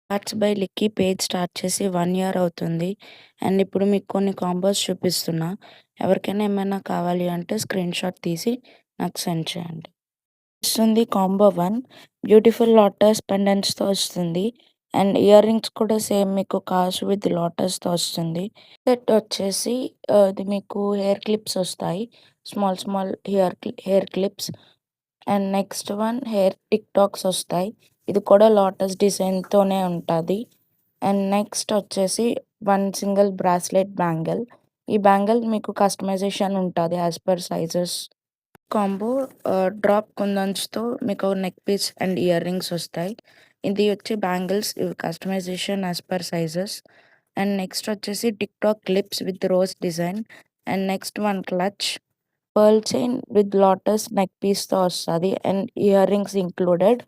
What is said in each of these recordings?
Cards by లిక్కీ page start చేసి 1 year అవుతుంది. And ఇప్పుడు మీకు కొన్ని కాంబోస్ చూపిస్తున్నా. ఎవరికైనా ఏమైనా కావాలి అంటే స్క్రీన్‌షాట్ తీసి నాకు సెండ్ చేయండి. వస్తుంది కాంబో 1 బ్యూటిఫుల్ లోటస్ పెండెంట్స్‌తో వస్తుంది. అండ్ ఇయర్ రింగ్స్ కూడా సేమ్ మీకు కాస్ట్ విత్ లోటస్‌తో వస్తుంది. సెట్ వచ్చేసి ఇది మీకు హెయిర్ క్లిప్స్ వస్తాయి. Small small hair clips. And next one hair tick talks వస్తాయి. ఇది కూడా లోటస్ డిజైన్‌తోనే ఉంటది. అండ్ నెక్స్ట్ వచ్చేసి 1 సింగిల్ బ్రాస్లెట్ బ్యాంగిల్. ఈ బ్యాంగిల్ మీకు కస్టమైజేషన్ ఉంటది as per sizes. Combo drop కుందన్స్‌తో మీకు neck piece and earrings వస్తాయి. ఇది వచ్చి బ్యాంగిల్స్ ఇవి customisation as per sizes. And next వచ్చేసి tic tac clips with rose design. And next one clutch. Pearl chain with lotus neck పీస్‌తో వస్తది. And earrings included.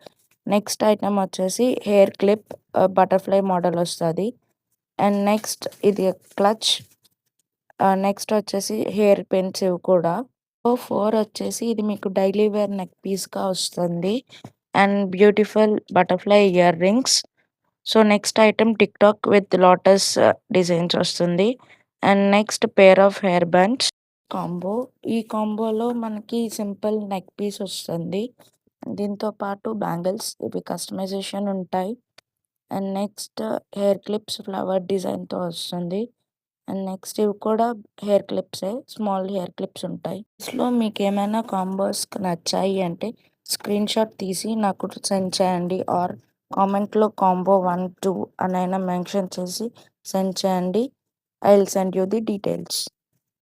Next item వచ్చేసి hair clip butterfly model వస్తది. And next ఇది clutch. Next వచ్చేసి hair pins ఇవి కూడా. 4 వచ్చేసి ఇది మీకు డైలీ వేర్ నెక్ పీస్‌గా వస్తుంది. And beautiful butterfly earrings. So, next item tic tac with lotus designs వస్తుంది. And next pair of hair bands combo. ఈ కాంబోలో మనకి సింపుల్ నెక్ పీస్ వస్తుంది. దీంతో పాటు బ్యాంగిల్స్ ఇవి కస్టమైజేషన్ ఉంటాయి. And next hair clips flower డిజైన్‌తో వస్తుంది. అండ్ నెక్స్ట్ ఇవి కూడా హెయిర్ క్లిప్సే. స్మాల్ హెయిర్ క్లిప్స్ ఉంటాయి. అసలు మీకేమైనా కాంబోస్ నచ్చాయి అంటే స్క్రీన్‌షాట్ తీసి నాకు సెండ్ చేయండి. ఆర్ కామెంట్‌లో కాంబో 1, 2 అనైనా మెన్షన్ చేసి సెండ్ చేయండి. I will send you the details.